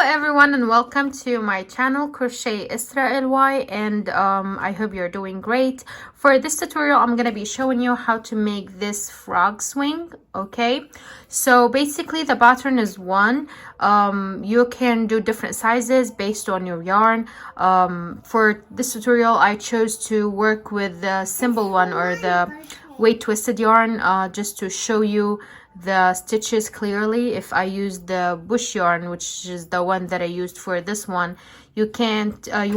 everyone, and welcome to my channel Crochet Israel Y, and I hope you're doing great. For this tutorial I'm gonna be showing you how to make this frog swing. Okay, so basically the pattern is one. You can do different sizes based on your yarn. For this tutorial I chose to work with the simple one, or the weight twisted yarn, just to show you the stitches clearly. If I use the bush yarn, which is the one that I used for this one, you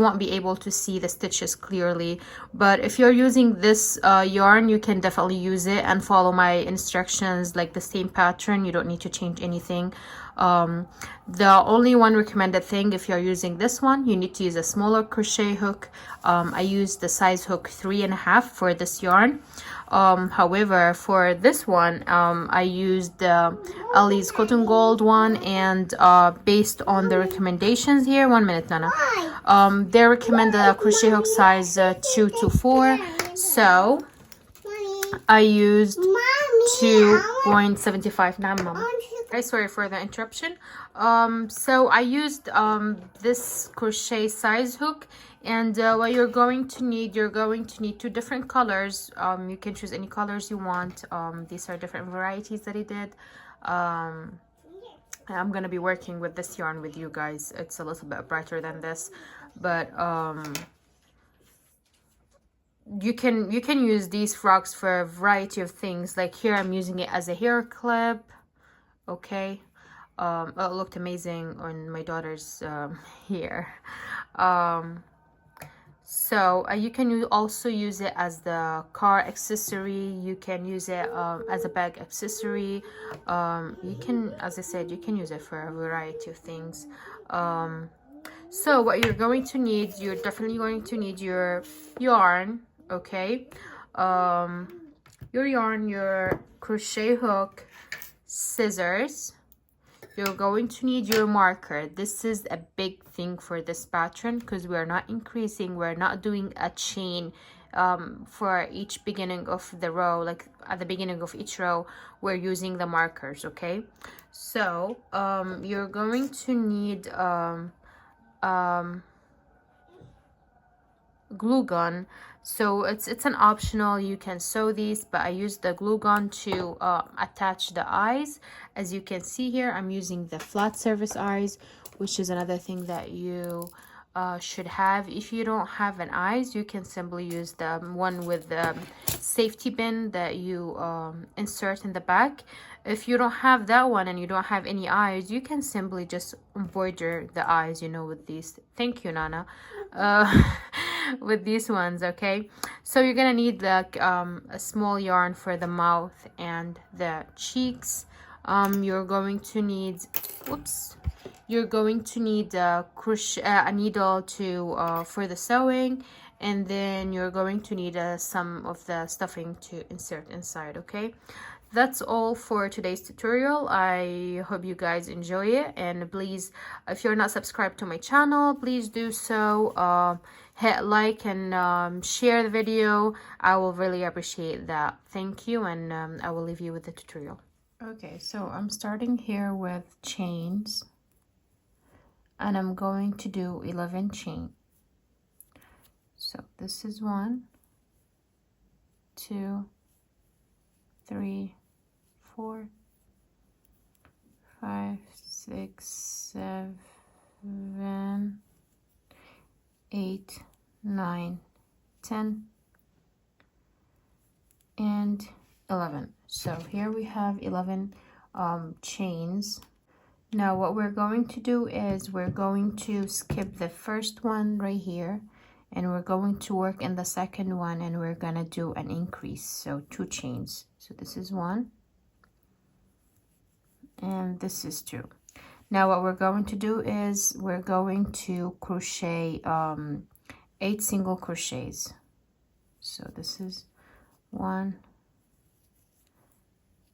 won't be able to see the stitches clearly. But if you're using this yarn, you can definitely use it and follow my instructions like the same pattern. You don't need to change anything. The only one recommended thing, if you're using this one, you need to use a smaller crochet hook. I used the size hook 3.5 for this yarn. However, for this one, I used the Ellie's Cotton Gold one, and based on the recommendations here, 1 minute, Nana. They recommend the crochet hook size 2 to 4, so I used 2.75. Now, Mama. Okay, sorry for the interruption. So I used this crochet size hook, and what you're going to need two different colors. You can choose any colors you want. These are different varieties that I did. I'm gonna be working with this yarn with you guys. It's a little bit brighter than this, but you can use these frogs for a variety of things. Like here I'm using it as a hair clip. Okay, it looked amazing on my daughter's hair. So you can also use it as the car accessory. You can use it as a bag accessory. You can, as I said, you can use it for a variety of things. So what you're going to need, you're definitely going to need your yarn. Okay, your yarn, your crochet hook, scissors. You're going to need your marker. This is a big thing for this pattern because we're not increasing, we're not doing a chain for each beginning of the row. Like at the beginning of each row we're using the markers. Okay, so you're going to need glue gun. So it's an optional, you can sew these, but I used the glue gun to attach the eyes. As you can see here, I'm using the flat surface eyes, which is another thing that you should have. If you don't have an eyes, you can simply use the one with the safety pin that you insert in the back. If you don't have that one and you don't have any eyes, you can simply just embroider the eyes, you know, with these. Thank you, Nana. With these ones. Okay, so you're gonna need like a small yarn for the mouth and the cheeks. You're going to need a crochet, a needle to for the sewing, and then you're going to need some of the stuffing to insert inside. Okay, that's all for today's tutorial. I hope you guys enjoy it, and please, if you're not subscribed to my channel, please do so. Hit like and share the video. I will really appreciate that. Thank you, and I will leave you with the tutorial. Okay, so I'm starting here with chains, and I'm going to do 11 chain. So this is 1, 2, 3, 4, 5, 6, 7, 8, 9, 10, and 11. So here we have 11 chains. Now what we're going to do is we're going to skip the first one right here, and we're going to work in the second one, and we're gonna do an increase, so 2 chains. So this is 1 and this is 2. Now what we're going to do is we're going to crochet 8 single crochets. So this is 1,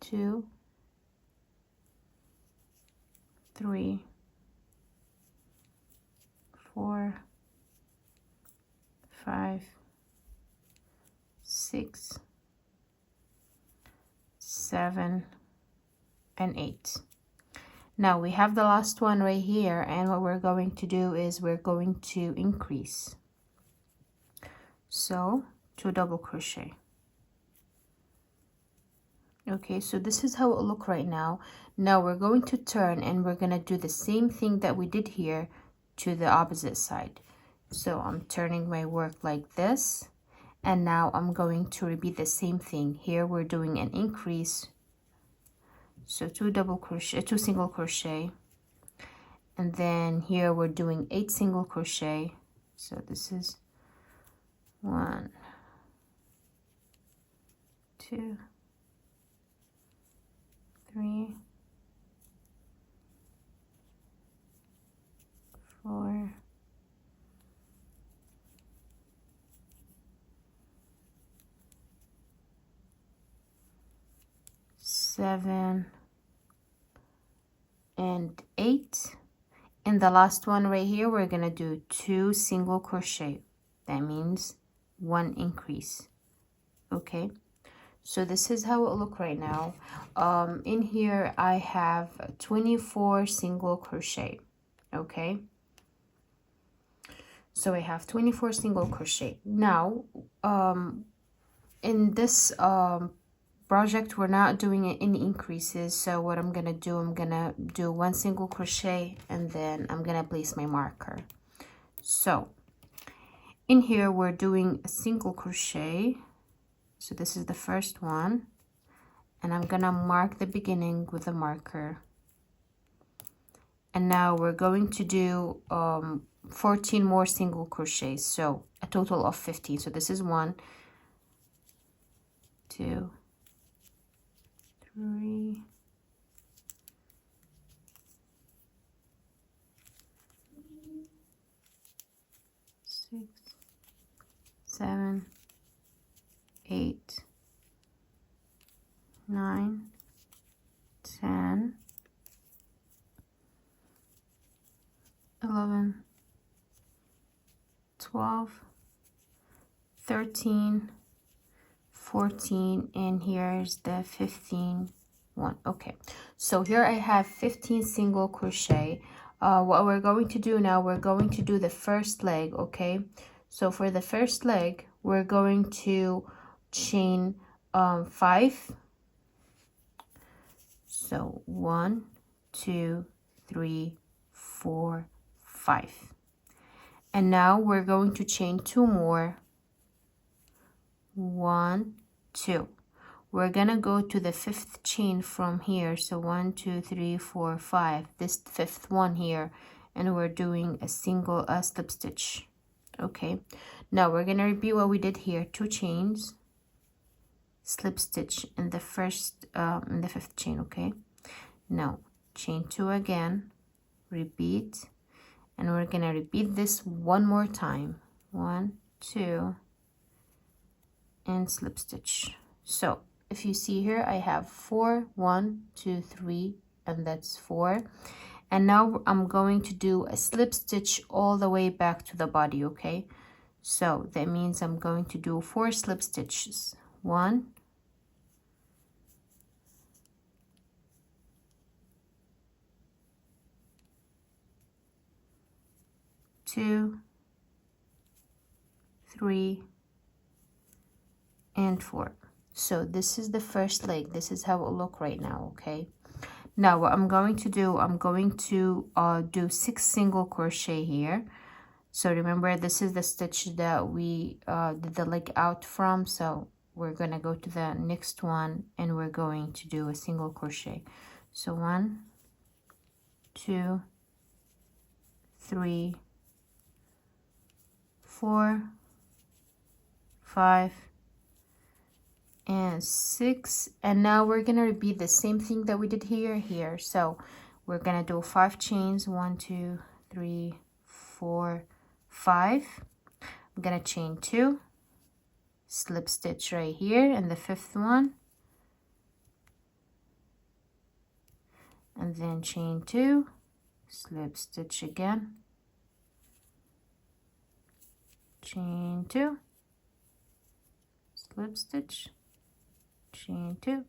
2, 3, 4, 5, 6, 7, and 8. Now we have the last one right here, and what we're going to do is we're going to increase. So 2 double crochet. Okay, so this is how it look right now. Now we're going to turn and we're gonna do the same thing that we did here to the opposite side. So I'm turning my work like this, and now I'm going to repeat the same thing. Here we're doing an increase, so 2 double crochet, 2 single crochet, and then here we're doing 8 single crochet. So this is 1, 2, 3, 4, 7, and 8. In the last one right here, we're gonna do 2 single crochet. That means 1 increase. Okay, so this is how it look right now. In here I have 24 single crochet. Okay, so I have 24 single crochet. Now in this project we're not doing any increases, so what I'm gonna do, I'm gonna do 1 single crochet and then I'm gonna place my marker. So in here we're doing a single crochet, so this is the first one, and I'm gonna mark the beginning with a marker. And now we're going to do 14 more single crochets, so a total of 15. So this is 1, 2, 3, 6, 7, 8, 9, 10, 11, 12, 13, 14, and here's the 15 one. Okay, so here I have 15 single crochet. What we're going to do now, we're going to do the first leg. Okay, so for the first leg we're going to chain 5. So 1, 2, 3, 4, 5, and now we're going to chain 2 more. 1, 2. We're gonna go to the 5th chain from here, so 1, 2, 3, 4, 5, this 5th one here, and we're doing a single slip stitch. Okay, now we're gonna repeat what we did here, 2 chains, slip stitch in the first in the 5th chain. Okay, now chain 2 again, repeat, and we're gonna repeat this one more time, 1, 2, and slip stitch. So if you see here, I have 4, 1, 2, 3, and that's 4. And now I'm going to do a slip stitch all the way back to the body. Okay, so that means I'm going to do 4 slip stitches. 1, 2, 3, and 4. So this is the first leg. This is how it look right now. Okay, now what I'm going to do, I'm going to do 6 single crochet here. So remember, this is the stitch that we did the leg out from, so we're gonna go to the next one and we're going to do a single crochet. So 1, 2, 3, 4, 5, and 6, and now we're gonna repeat the same thing that we did here. So we're gonna do 5 chains, 1, 2, 3, 4, 5. I'm gonna chain 2, slip stitch right here in the 5th one, and then chain 2, slip stitch again, chain 2, slip stitch, chain 2,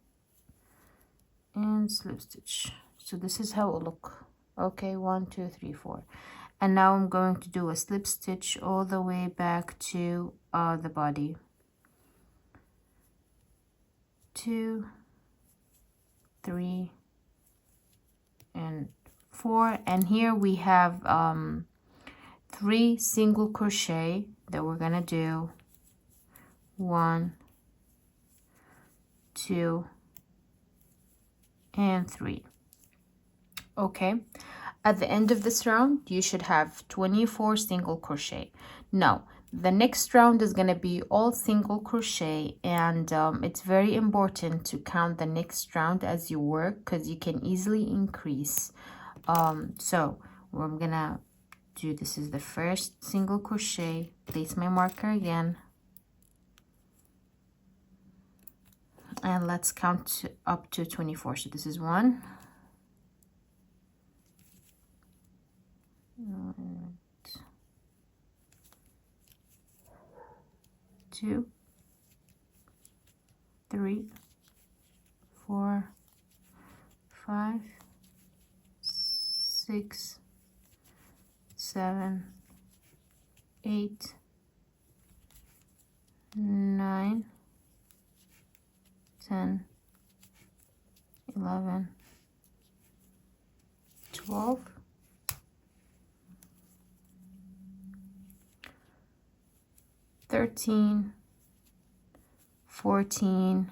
and slip stitch. So this is how it look. Okay, 1 2 3 4. And now I'm going to do a slip stitch all the way back to the body. 2 3 and 4, and here we have 3 single crochet that we're gonna do. 1 2 and 3. Okay, at the end of this round you should have 24 single crochet. Now the next round is going to be all single crochet, and it's very important to count the next round as you work, because you can easily increase. So what I'm gonna do, this is the first single crochet, place my marker again, and let's count up to 24. So this is 1 2 3 4 5 6 7 8 9 10 11 12 13 14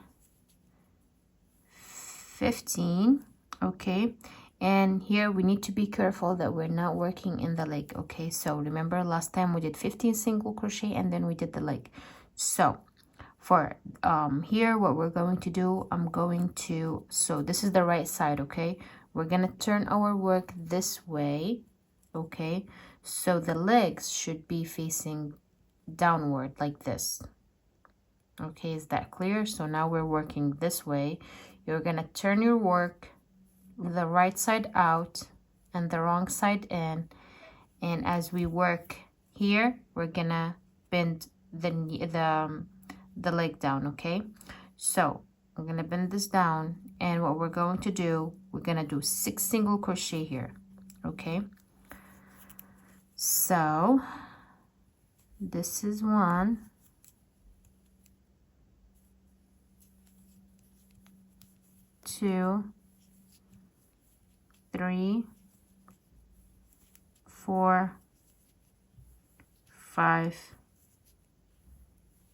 15. Okay, and here we need to be careful that we're not working in the leg. Okay, so remember last time we did 15 single crochet and then we did the leg. So for here what we're going to do, I'm going to, so this is the right side. Okay, we're gonna turn our work this way. Okay, so the legs should be facing downward like this. Okay, is that clear? So now we're working this way. You're gonna turn your work the right side out and the wrong side in, and as we work here we're gonna bend the leg down. Okay, so I'm gonna bend this down, and what we're going to do, we're gonna do 6 single crochet here. Okay, so this is 1, 2 3 4 5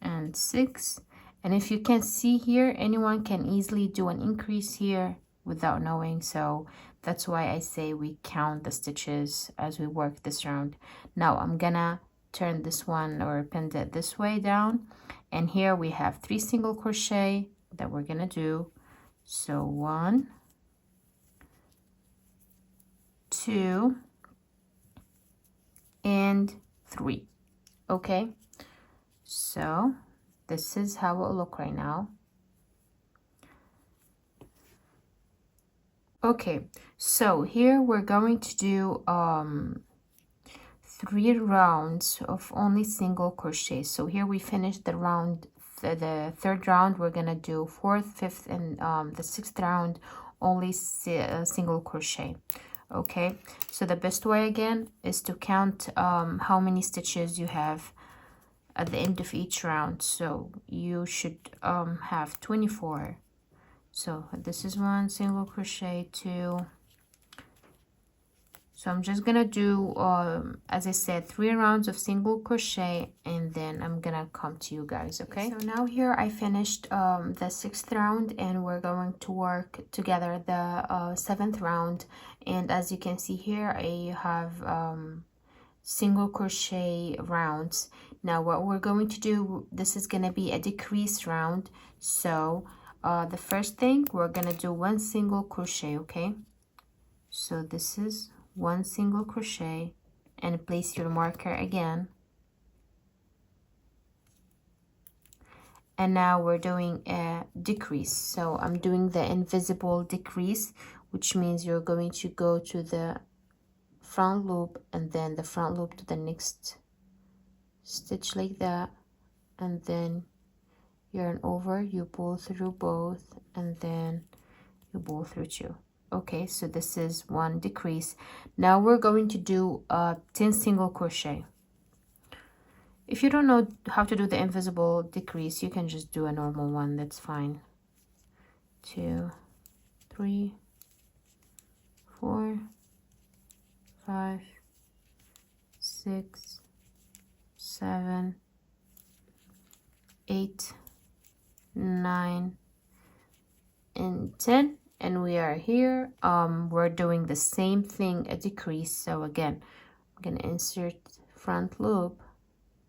and 6. And if you can see here, anyone can easily do an increase here without knowing, so that's why I say we count the stitches as we work this round. Now I'm gonna turn this one or pin it this way down, and here we have 3 single crochet that we're gonna do. So 1 2 and 3. Okay, so this is how it will look right now. Okay, so here we're going to do 3 rounds of only single crochet. So here we finished the round, the 3rd round. We're gonna do 4th, 5th, and the 6th round only single crochet. Okay, so the best way again is to count how many stitches you have at the end of each round. So you should have 24. So this is 1 single crochet, 2. So I'm just gonna do as I said, 3 rounds of single crochet, and then I'm gonna come to you guys. Okay, so now here I finished the 6th round, and we're going to work together the 7th round. And as you can see here, I have single crochet rounds. Now what we're going to do, this is gonna be a decrease round. So the first thing, we're gonna do 1 single crochet. Okay, so this is 1 single crochet, and place your marker again. And now we're doing a decrease. So I'm doing the invisible decrease, which means you're going to go to the front loop and then the front loop to the next stitch like that, and then yarn over, you pull through both, and then you pull through 2. Okay, so this is one decrease. Now we're going to do 10 single crochet. If you don't know how to do the invisible decrease, you can just do a normal one, that's fine. 2, 3, 4, 5, 6, 7, 8, 9, and 10. And we are here. We're doing the same thing, a decrease. So again, I'm gonna insert front loop,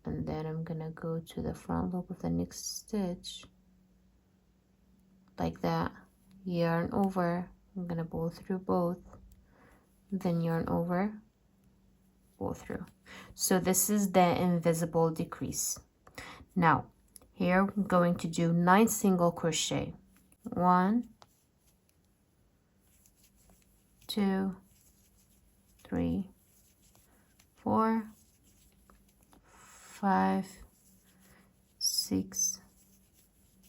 and then I'm gonna go to the front loop of the next stitch, like that. Yarn over, I'm gonna pull through both, then yarn over, pull through. So this is the invisible decrease. Now here I'm going to do 9 single crochet. 1, 2, 3, 4, 5, 6,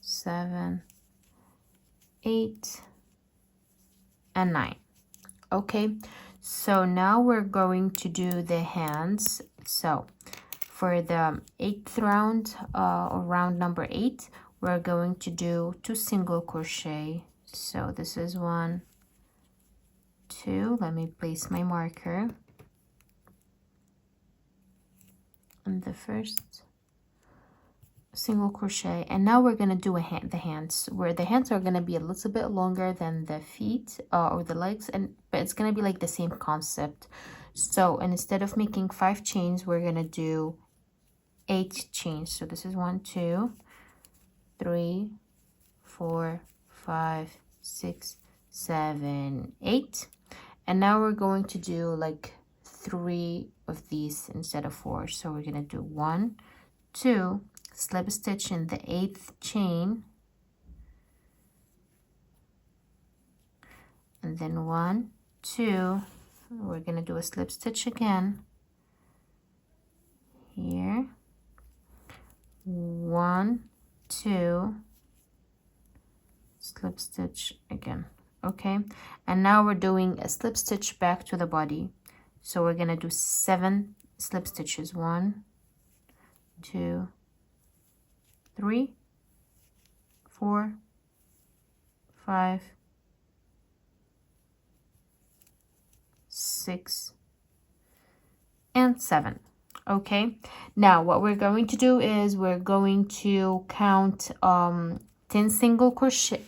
7, 8, and 9. Okay, so now we're going to do the hands. So for the 8th round, or round number 8, we're going to do 2 single crochet. So this is 1, 2. Let me place my marker on the first single crochet, and now we're going to do the hands, where the hands are going to be a little bit longer than the feet or the legs, but it's going to be like the same concept. So instead of making 5 chains, we're going to do 8 chains. So this is 1, 2, 3, 4, 5, 6, 7, 8. And now we're going to do like 3 of these instead of 4. So we're going to do 1, 2, slip stitch in the 8th chain, and then 1, 2, we're going to do a slip stitch again here, 1, 2, slip stitch again. Okay, and now we're doing a slip stitch back to the body. So we're going to do 7 slip stitches. 1, 2, 3, 4, 5, 6, and 7. Okay, now what we're going to do is we're going to count 10 single crochet.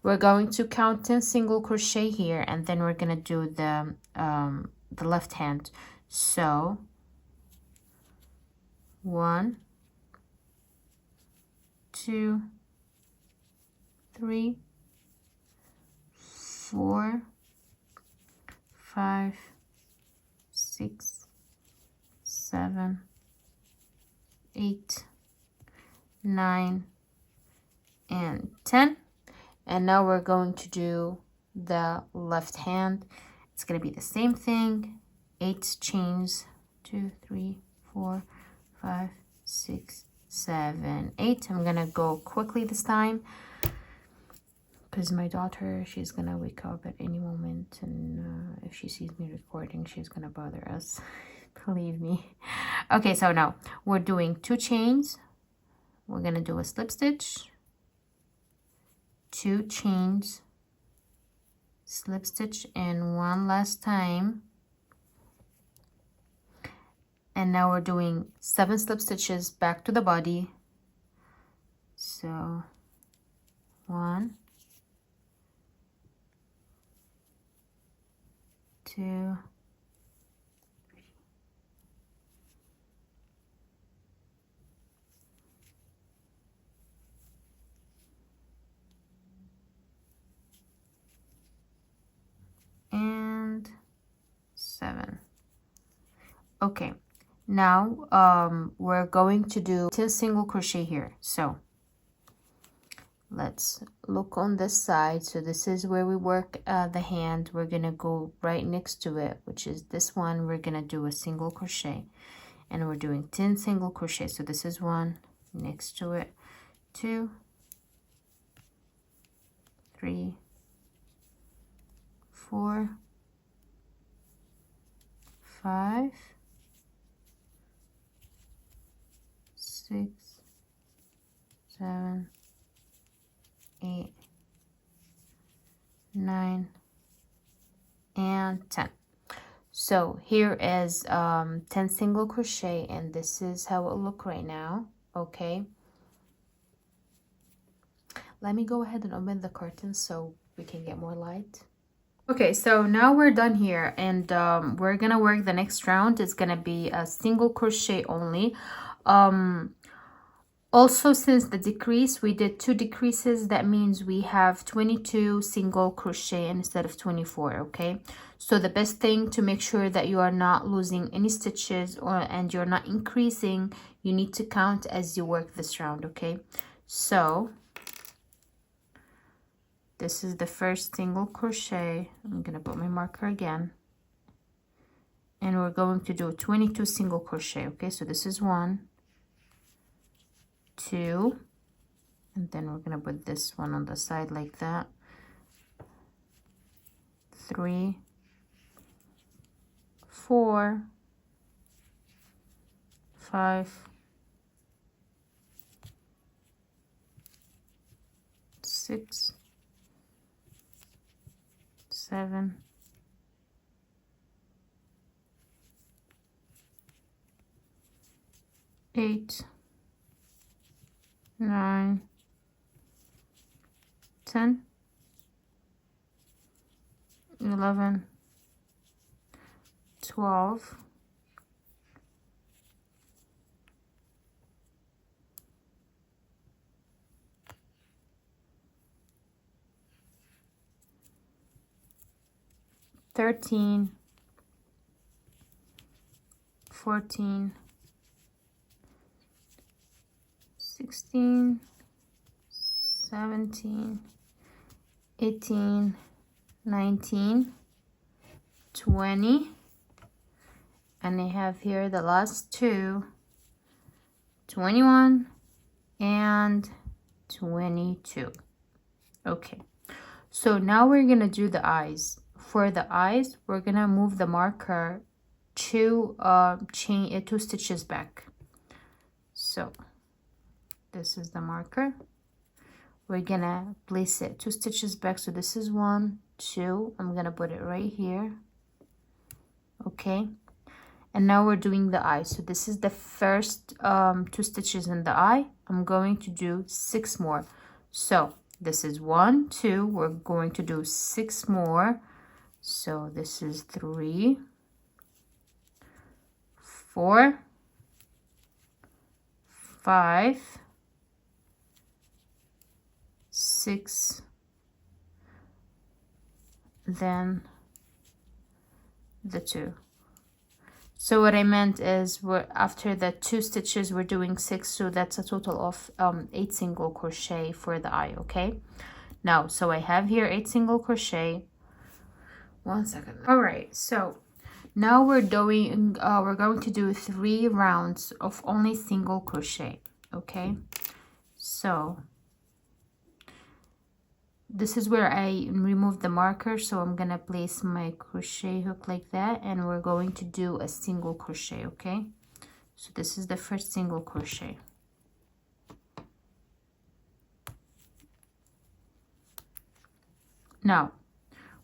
We're going to count 10 single crochet here, and then we're gonna do the left hand. So 1, 2, 3, 4, 5, 6, 7, 8, 9, and 10. And now we're going to do the left hand. It's going to be the same thing, 8 chains, 2, 3, 4, 5, 6, 7, 8. I'm going to go quickly this time because my daughter, she's going to wake up at any moment, and if she sees me recording, she's going to bother us. Believe me. Okay, so now we're doing 2 chains. We're going to do a slip stitch, 2 chains, slip stitch in one last time, and now we're doing 7 slip stitches back to the body. So 1, 2, 3, and 7. Okay, now we're going to do 10 single crochet here. So let's look on this side. So this is where we work the hand. We're gonna go right next to it, which is this one. We're gonna do a single crochet, and we're doing 10 single crochet. So this is 1, next to it 2, 3, 4, 5, 6, 7, 8, 9, and 10. So here is 10 single crochet, and this is how it look right now. Okay, let me go ahead and open the curtain so we can get more light. Okay, so now we're done here, and we're gonna work the next round. It's gonna be a single crochet only. Also, since the decrease, we did 2 decreases, that means we have 22 single crochet instead of 24. Okay, so the best thing to make sure that you are not losing any stitches and you're not increasing, you need to count as you work this round. Okay, so this is the first single crochet. I'm gonna put my marker again, and we're going to do 22 single crochet. Okay, so this is 1, 2, and then we're gonna put this one on the side like that. 3, 4, 5, 6, 7, 8, 9, 10, 11, 12, 13, 14, 16, 17, 18, 19, 20, and I have here the last 2, 21 and 22. Okay, so now we're gonna do the eyes. For the eyes, we're gonna move the marker 2 stitches back. So this is the marker. We're gonna place it 2 stitches back. So this is 1, 2. I'm gonna put it right here. Okay, and now we're doing the eye. So this is the first 2 stitches in the eye. I'm going to do 6 more. So this is 1, 2. We're going to do 6 more. So this is 3, 4, 5, 6, then the 2. So what I meant is we're after the 2 stitches we're doing 6, so that's a total of 8 single crochet for the eye. Okay, now so I have here 8 single crochet. 1 second. All right, so now we're going to do 3 rounds of only single crochet. Okay, so this is where I remove the marker, so I'm gonna place my crochet hook like that, and we're going to do a single crochet. Okay, so this is the first single crochet. Now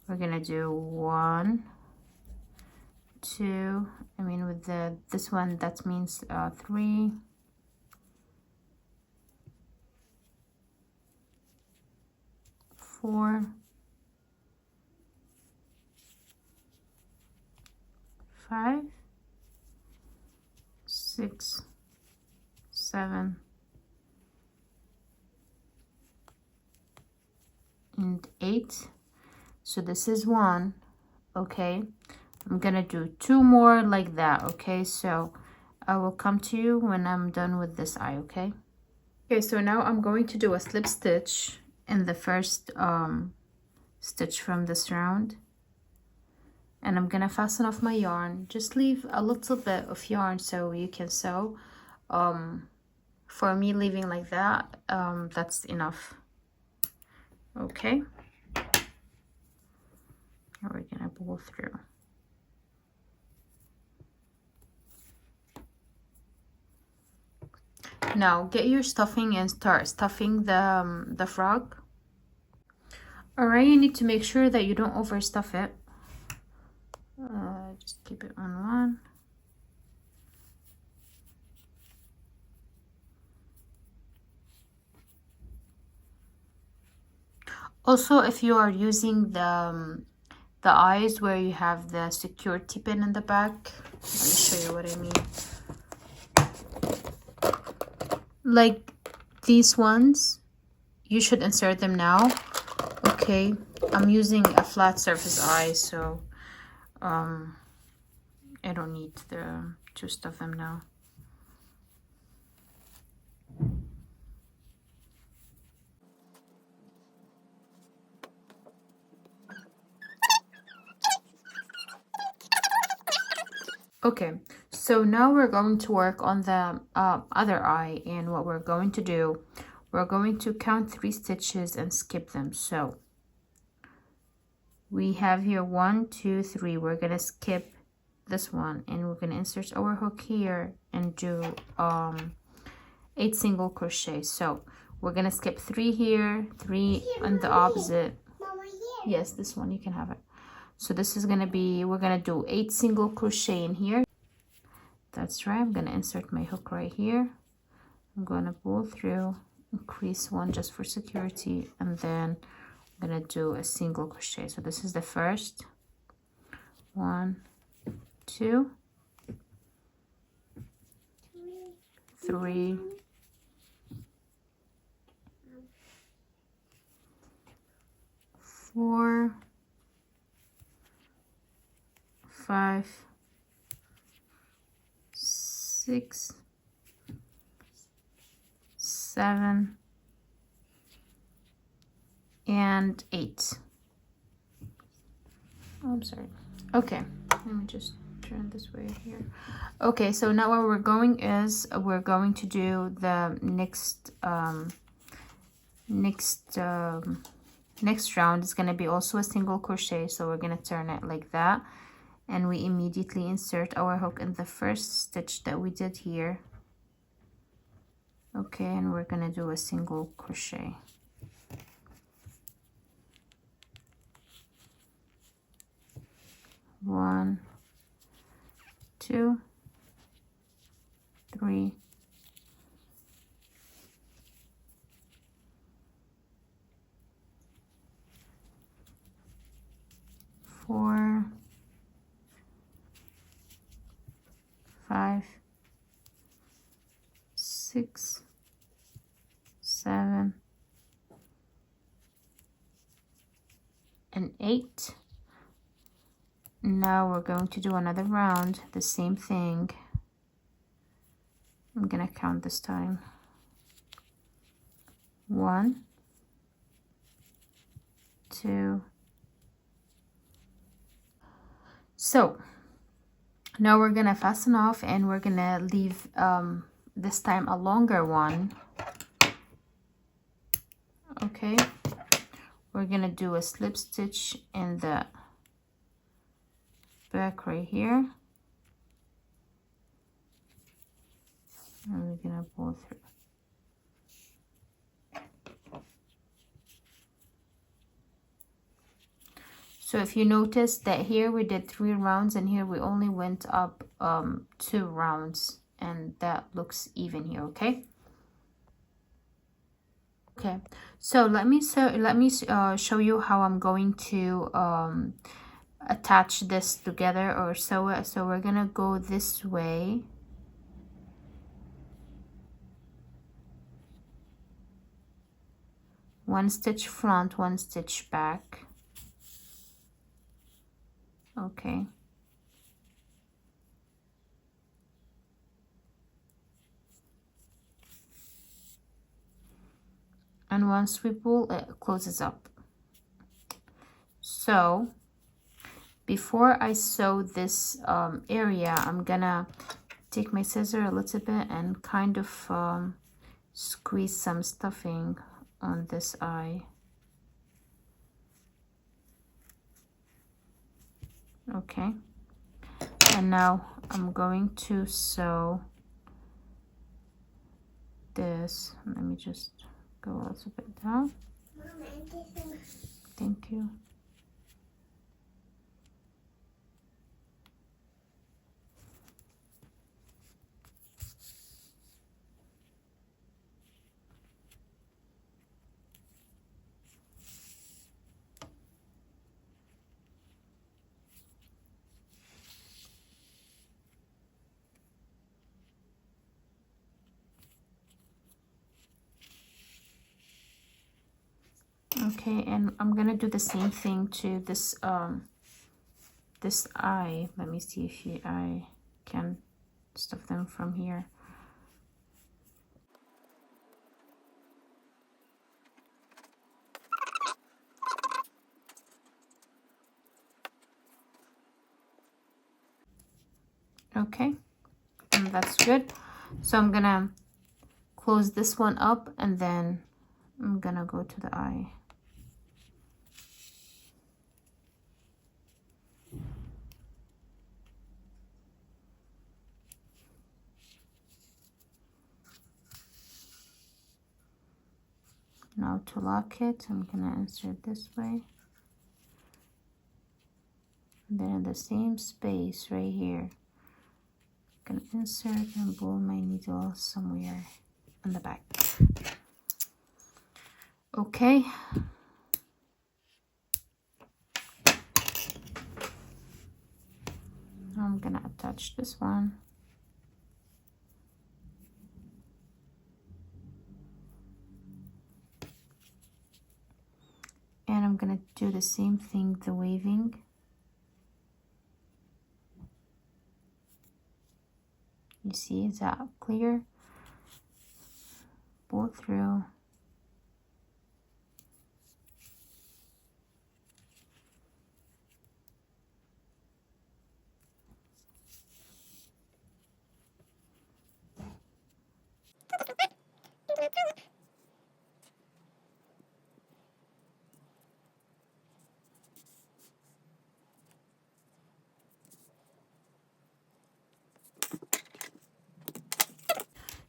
we're gonna do 1, 2, I mean with this one that means 3, 4, 5, 6, 7, and 8. So this is 1. Okay, I'm gonna do 2 more like that. Okay, so I will come to you when I'm done with this eye. Okay, so now I'm going to do a slip stitch in the first stitch from this round, and I'm gonna fasten off my yarn. Just leave a little bit of yarn so you can sew. For me, leaving like that, that's enough. Okay, and we're gonna pull through. Now get your stuffing and start stuffing the frog. All right, you need to make sure that you don't overstuff it. Just keep it on one. Also, if you are using the eyes where you have the security pin in the back, let me show you what I mean. Like these ones, you should insert them now. Okay, I'm using a flat surface eye, so I don't need to stuff them now. Okay, so now we're going to work on the other eye, and what we're going to do, we're going to count 3 stitches and skip them. So we have here 1, 2, 3. We're gonna skip this one, and we're gonna insert our hook here and do 8 single crochet. So we're gonna skip 3 here, 3 on the opposite. Yes, this one you can have it. So this is gonna be, we're gonna do 8 single crochet in here. That's right. I'm gonna insert my hook right here. I'm gonna pull through, increase 1 just for security, and then I'm gonna do a single crochet. So this is the first 1, 2, 3, 4, 5, 6, 7, and 8. Oh, I'm sorry. Okay, let me just turn this way here. Okay, so now where we're going is we're going to do the next next round is going to be also a single crochet. So we're going to turn it like that, and we immediately insert our hook in the first stitch that we did here. Okay, and we're going to do a single crochet. One, 2, 3, 4, 5, 6, 7, and 8. Now we're going to do another round, the same thing. I'm gonna count this time. 1, 2. So now we're gonna fasten off, and we're gonna leave this time a longer one. Okay, we're gonna do a slip stitch in the back right here, and we're gonna pull through. So if you notice that here we did 3 rounds, and here we only went up 2 rounds, and that looks even here. Okay. Okay, so let me show you how I'm going to attach this together or sew it. So we're gonna go this way. One stitch front, 1 stitch back. Okay. And once we pull, it closes up. So before I sew this area, I'm gonna take my scissor a little bit and kind of squeeze some stuffing on this eye. Okay, and now I'm going to sew this. Let me just go a little bit down. Thank you. Okay, and I'm gonna do the same thing to this this eye. Let me see if I can stuff them from here. Okay, and that's good. So I'm gonna close this one up, and then I'm gonna go to the eye. Now to lock it, I'm gonna insert this way. And then in the same space right here, I'm gonna insert and pull my needle somewhere on the back. Okay. I'm gonna attach this one. And I'm gonna do the same thing, the waving. You see, is that clear? Pull through.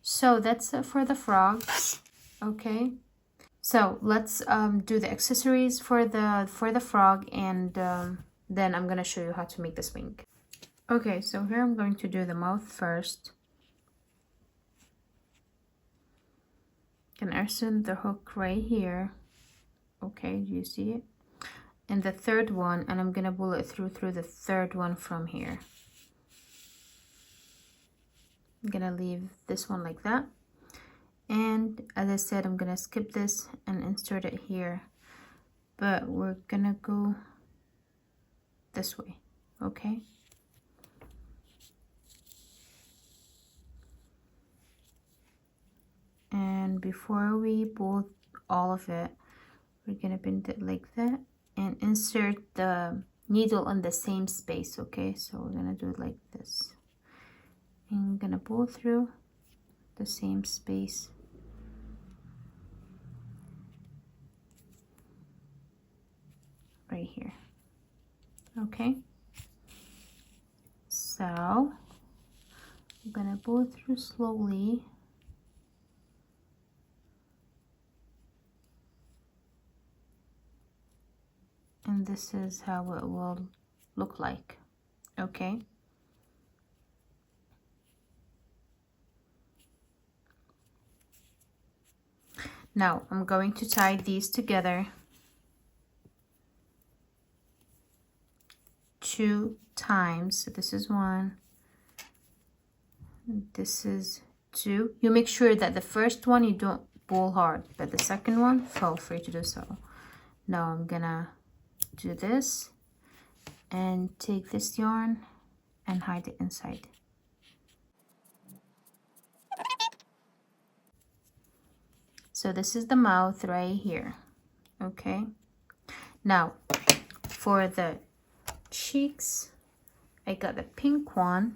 So that's it for the frogs. Okay. So let's do the accessories for the frog, and then I'm gonna show you how to make this wing. Okay, so here I'm going to do the mouth first. Can insert the hook right here. Okay, do you see it? And the third one, and I'm gonna pull it through the third one from here. I'm gonna leave this one like that. And as I said, I'm gonna skip this and insert it here, but we're gonna go this way. Okay, and before we pull all of it, we're gonna bend it like that and insert the needle in the same space. Okay, so we're gonna do it like this, and I'm gonna pull through the same space. Right here. Okay, so I'm gonna pull through slowly. And this is how it will look like. Okay, now I'm going to tie these together 2 times. So this is 1, this is 2. You make sure that the first one you don't pull hard, but the second one, feel free to do so. Now I'm gonna do this and take this yarn and hide it inside. So this is the mouth right here. Okay, now for the cheeks, I got the pink one.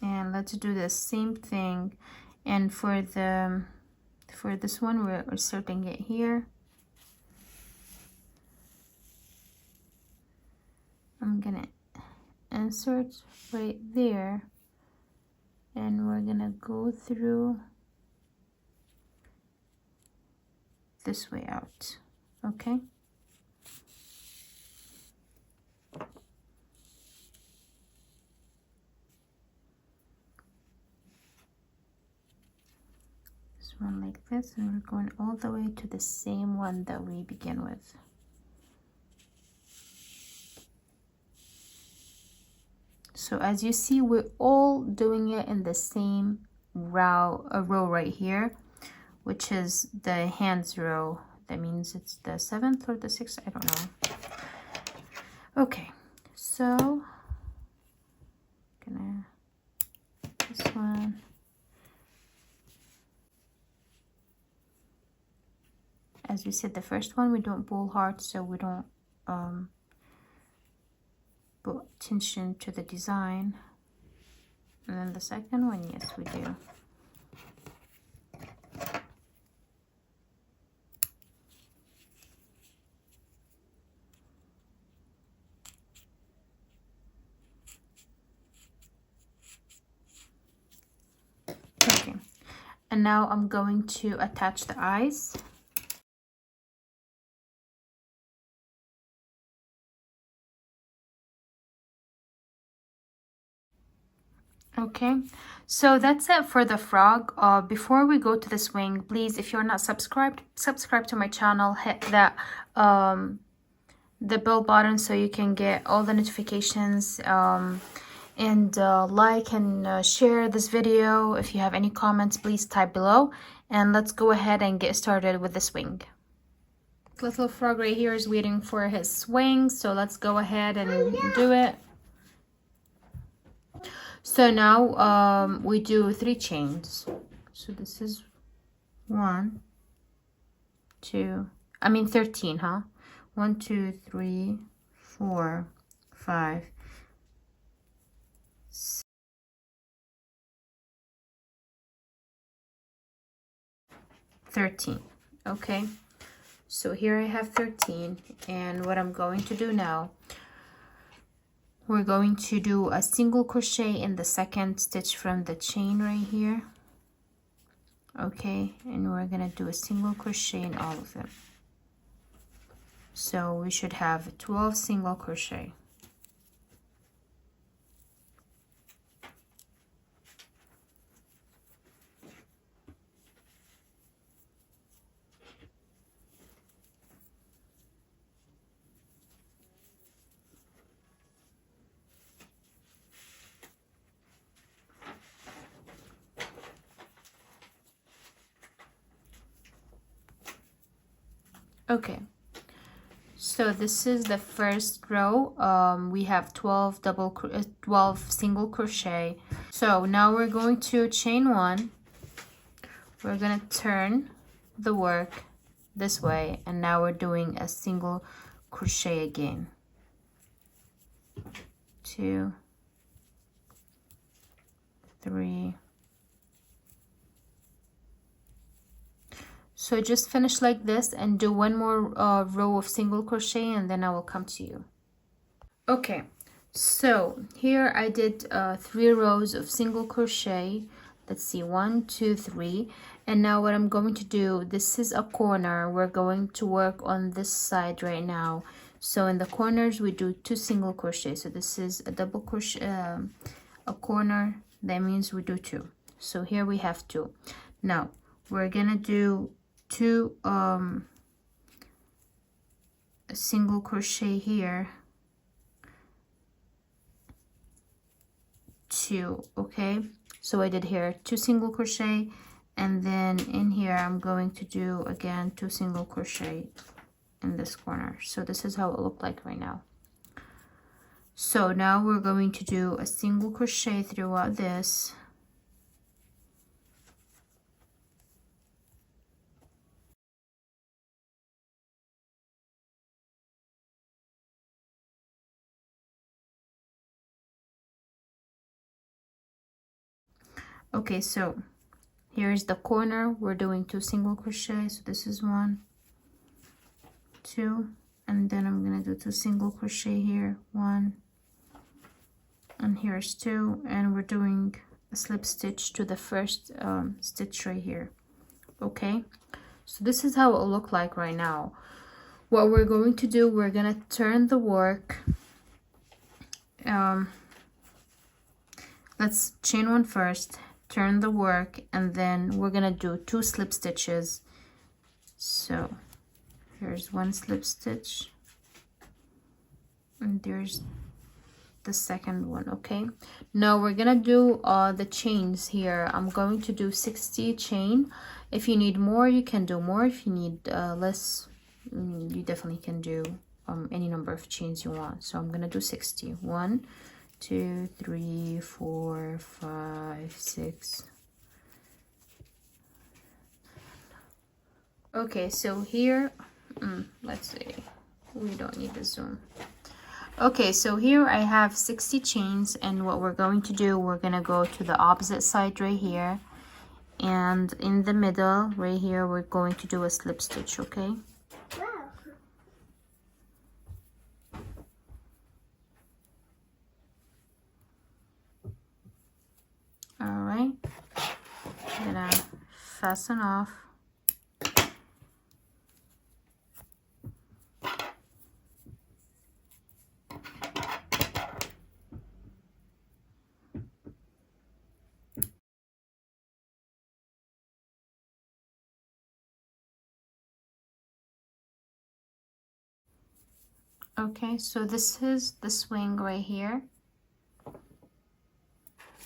And let's do the same thing. And for this one, we're inserting it here. I'm gonna insert right there, and we're gonna go through this way out. Okay. This one like this, and we're going all the way to the same one that we begin with. So as you see, we're all doing it in the same row right here, which is the hands row. That means it's the 7th or the 6th, I don't know. Okay, so gonna this one. As we said, the first one we don't pull hard, so we don't put attention to the design. And then the second one, yes, we do. Okay, and now I'm going to attach the eyes. Okay, so that's it for the frog. Before we go to the swing, please, if you're not subscribed, subscribe to my channel, hit that the bell button so you can get all the notifications, and like and share this video. If you have any comments, please type below, and let's go ahead and get started with the swing. Little frog right here is waiting for his swing, so let's go ahead and do it. So now we do 3 chains. So this is 1, 2, I mean 13, huh? 1, 2, 3, 4, 5, 6, 13. Okay, so here I have 13, and what I'm going to do now, we're going to do a single crochet in the second stitch from the chain right here. Okay, and we're gonna do a single crochet in all of them. So we should have 12 single crochet. Okay, so this is the first row. We have 12 single crochet. So now we're going to chain 1. We're gonna turn the work this way, and now we're doing a single crochet again. 2, 3. So just finish like this and do one more row of single crochet, and then I will come to you. Okay, so here I did 3 rows of single crochet. Let's see, 1, 2, 3. And now what I'm going to do, this is a corner. We're going to work on this side right now. So in the corners we do 2 single crochet. So this is a double crochet, a corner. That means we do 2. So here we have 2. Now we're gonna do 2 single crochet here, 2. Okay, so I did here 2 single crochet, and then in here I'm going to do again 2 single crochet in this corner. So this is how it looked like right now. So now we're going to do a single crochet throughout this, Okay, so here's the corner. We're doing 2 single crochet. So this is 1, 2, and then I'm gonna do 2 single crochet here, 1, and here's 2, and we're doing a slip stitch to the first stitch right here. Okay, so this is how it will look like right now. What we're going to do, we're gonna turn the work. Let's chain 1 first, turn the work, and then we're gonna do 2 slip stitches. So here's 1 slip stitch, and there's the second one. Okay, now we're gonna do the chains here. I'm going to do 60 chain. If you need more, you can do more. If you need less, you definitely can do any number of chains you want. So I'm gonna do 60. 1, 2, 3, 4, 5, 6. Okay, so here, let's see, we don't need the zoom. Okay, so here I have 60 chains, and what we're going to do, we're gonna go to the opposite side right here, and in the middle right here, we're going to do a slip stitch. Okay. All right, I'm gonna fasten off. Okay, so this is the swing right here.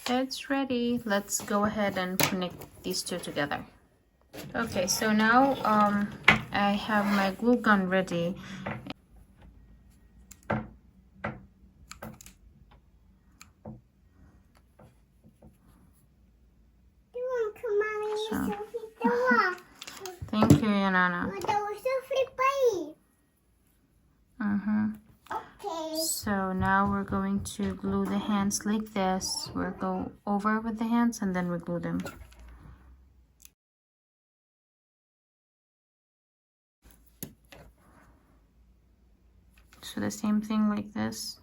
It's ready. Let's go ahead and connect these two together. Okay, so now I have my glue gun ready. So, thank you, Yanana. So now we're going to glue the hands like this. We'll go over with the hands and then we glue them. So the same thing like this.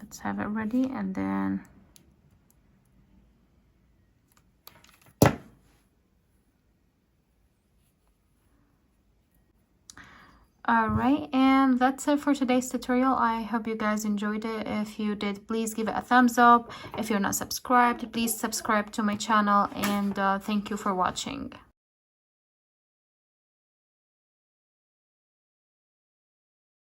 Let's have it ready, and then alright, and that's it for today's tutorial. I hope you guys enjoyed it. If you did, please give it a thumbs up. If you're not subscribed, please subscribe to my channel, and thank you for watching.